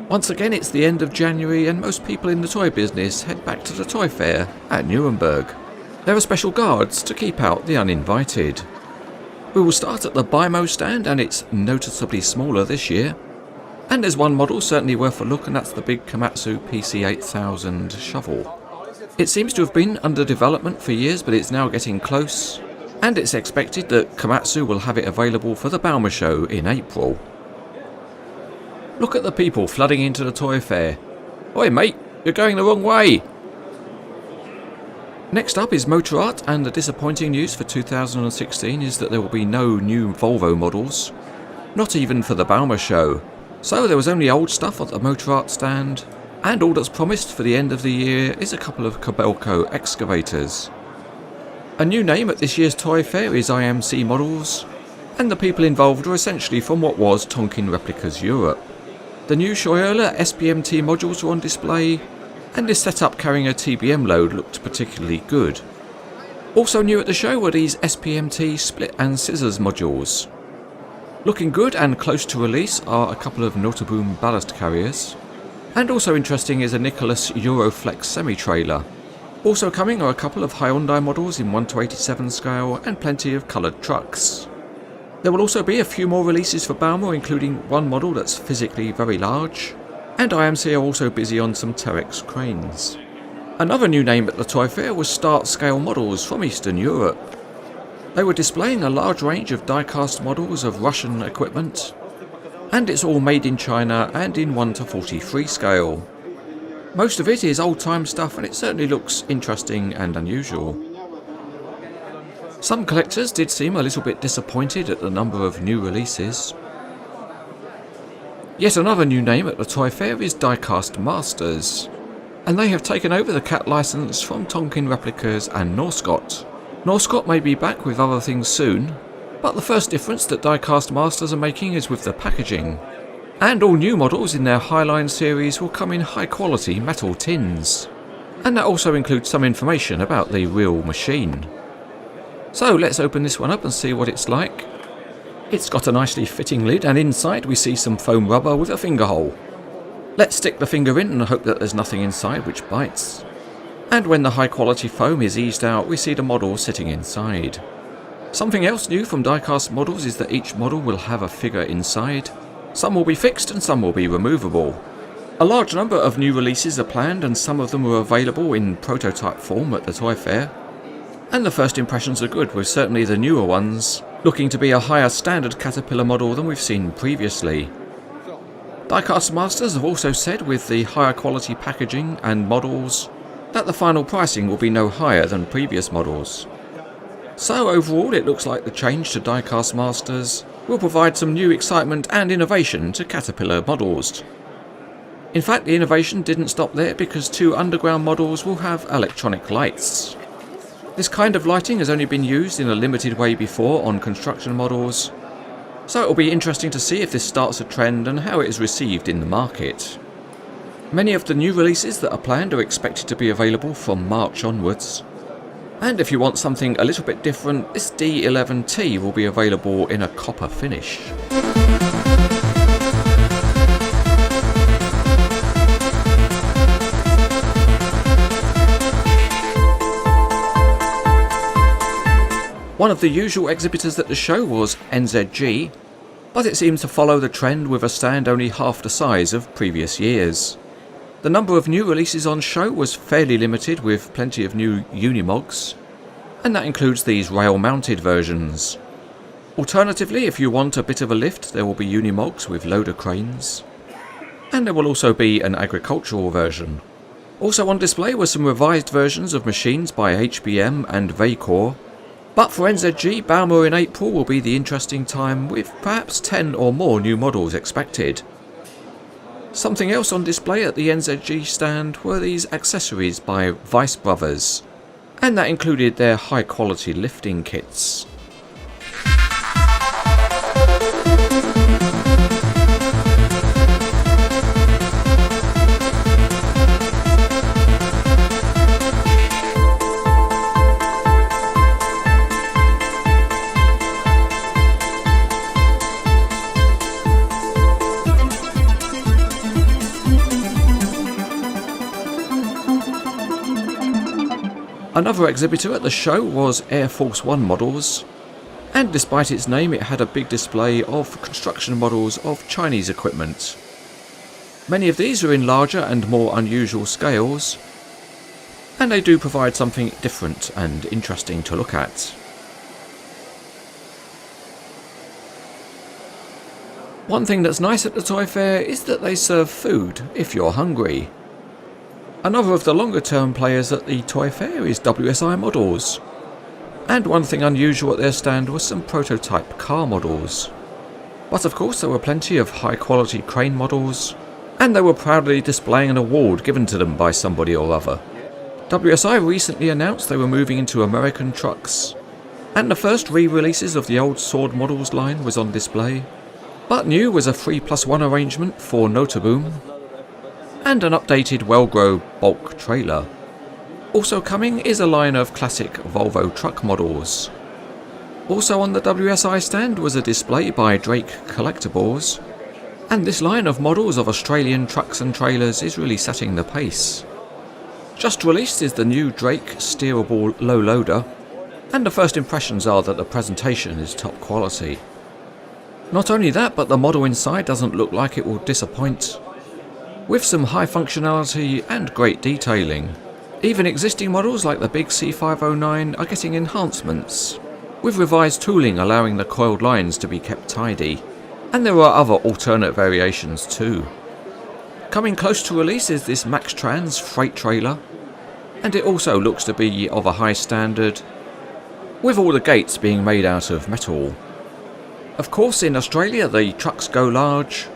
Once again, it's the end of January and most people in the toy business head back to the toy fair at Nuremberg. There are special guards to keep out the uninvited. We will start at the BIMO stand, and it's noticeably smaller this year. And there's one model certainly worth a look, and that's the big Komatsu PC8000 shovel. It seems to have been under development for years, but it's now getting close, and it's expected that Komatsu will have it available for the Bauma show in April. Look at the people flooding into the toy fair. Oi mate, you're going the wrong way! Next up is Motor Art, and the disappointing news for 2016 is that there will be no new Volvo models. Not even for the Bauma show. So there was only old stuff at the Motor Art stand, and all that's promised for the end of the year is a couple of Kobelco excavators. A new name at this year's toy fair is IMC Models, and the people involved are essentially from what was Tonkin Replicas Europe. The new Shoyola SPMT modules were on display, and this setup carrying a TBM load looked particularly good. Also new at the show were these SPMT split and scissors modules. Looking good and close to release are a couple of Notaboom ballast carriers, and also interesting is a Nicholas Euroflex semi-trailer. Also coming are a couple of Hyundai models in 1:87 scale and plenty of coloured trucks. There will also be a few more releases for Bauma, including one model that's physically very large, and IMC are also busy on some Terex cranes. Another new name at the toy fair was Start Scale Models from Eastern Europe. They were displaying a large range of die-cast models of Russian equipment, and it's all made in China and in 1:43 scale. Most of it is old-time stuff, and it certainly looks interesting and unusual. Some collectors did seem a little bit disappointed at the number of new releases. Yet another new name at the toy fair is Diecast Masters, and they have taken over the cat license from Tonkin Replicas and Norscot. Norscot may be back with other things soon, but the first difference that Diecast Masters are making is with the packaging. And all new models in their Highline series will come in high quality metal tins, and that also includes some information about the real machine. So let's open this one up and see what it's like. It's got a nicely fitting lid, and inside we see some foam rubber with a finger hole. Let's stick the finger in and hope that there's nothing inside which bites. And when the high quality foam is eased out, we see the model sitting inside. Something else new from Diecast models is that each model will have a figure inside. Some will be fixed and some will be removable. A large number of new releases are planned, and some of them were available in prototype form at the toy fair. And the first impressions are good, with certainly the newer ones looking to be a higher standard Caterpillar model than we've seen previously. Diecast Masters have also said, with the higher quality packaging and models, that the final pricing will be no higher than previous models. So overall it looks like the change to Diecast Masters will provide some new excitement and innovation to Caterpillar models. In fact, the innovation didn't stop there, because 2 underground models will have electronic lights. This kind of lighting has only been used in a limited way before on construction models, so it will be interesting to see if this starts a trend and how it is received in the market. Many of the new releases that are planned are expected to be available from March onwards. And if you want something a little bit different, this D11T will be available in a copper finish. One of the usual exhibitors at the show was NZG, but it seems to follow the trend with a stand only half the size of previous years. The number of new releases on show was fairly limited, with plenty of new Unimogs, and that includes these rail-mounted versions. Alternatively, if you want a bit of a lift, there will be Unimogs with loader cranes, and there will also be an agricultural version. Also on display were some revised versions of machines by HBM and Vacor. But for NZG, Bauma in April will be the interesting time, with perhaps 10 or more new models expected. Something else on display at the NZG stand were these accessories by Weiss Brothers, and that included their high quality lifting kits. Another exhibitor at the show was Air Force One models, and despite its name it had a big display of construction models of Chinese equipment. Many of these are in larger and more unusual scales, and they do provide something different and interesting to look at. One thing that's nice at the toy fair is that they serve food if you're hungry. Another of the longer term players at the toy fair is WSI Models, and one thing unusual at their stand was some prototype car models. But of course there were plenty of high quality crane models, and they were proudly displaying an award given to them by somebody or other. WSI recently announced they were moving into American trucks, and the first re-releases of the old Sword Models line was on display, but new was a 3+1 arrangement for Notaboom, and an updated Wellgrow bulk trailer. Also coming is a line of classic Volvo truck models. Also on the WSI stand was a display by Drake Collectibles, and this line of models of Australian trucks and trailers is really setting the pace. Just released is the new Drake steerable low loader, and the first impressions are that the presentation is top quality. Not only that, but the model inside doesn't look like it will disappoint, with some high functionality and great detailing. Even existing models like the big C509 are getting enhancements, with revised tooling allowing the coiled lines to be kept tidy, and there are other alternate variations too. Coming close to release is this MaxTrans freight trailer, and it also looks to be of a high standard, with all the gates being made out of metal. Of course in Australia the trucks go large,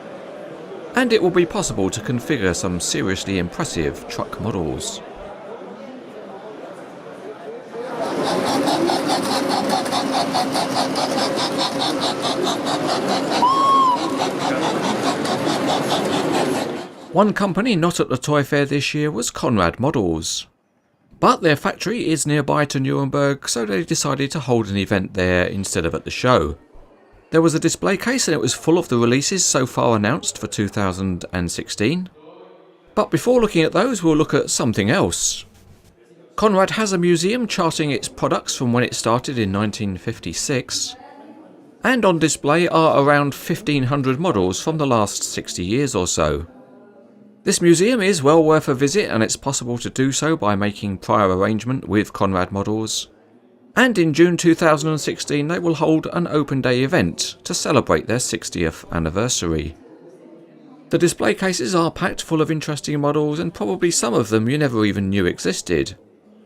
and it will be possible to configure some seriously impressive truck models. One company not at the toy fair this year was Conrad Models, but their factory is nearby to Nuremberg, so they decided to hold an event there instead of at the show. There was a display case and it was full of the releases so far announced for 2016. But before looking at those, we'll look at something else. Conrad has a museum charting its products from when it started in 1956. And on display are around 1,500 models from the last 60 years or so. This museum is well worth a visit, and it's possible to do so by making prior arrangement with Conrad Models. And in June 2016 they will hold an open day event to celebrate their 60th anniversary. The display cases are packed full of interesting models, and probably some of them you never even knew existed.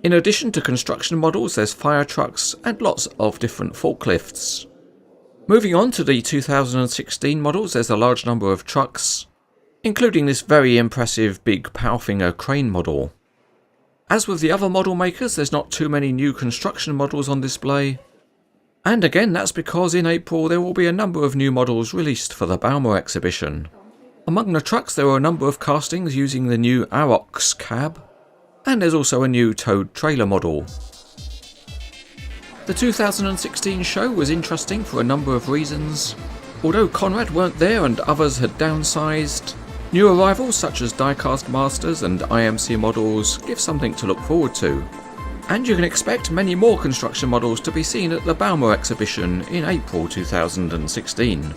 In addition to construction models, there's fire trucks and lots of different forklifts. Moving on to the 2016 models, there's a large number of trucks, including this very impressive big Powfinger crane model. As with the other model makers, there's not too many new construction models on display. And again, that's because in April there will be a number of new models released for the Bauma exhibition. Among the trucks there are a number of castings using the new Arox cab, and there's also a new towed trailer model. The 2016 show was interesting for a number of reasons. Although Conrad weren't there and others had downsized, new arrivals such as Diecast Masters and IMC models give something to look forward to. And you can expect many more construction models to be seen at the Bauma exhibition in April 2016.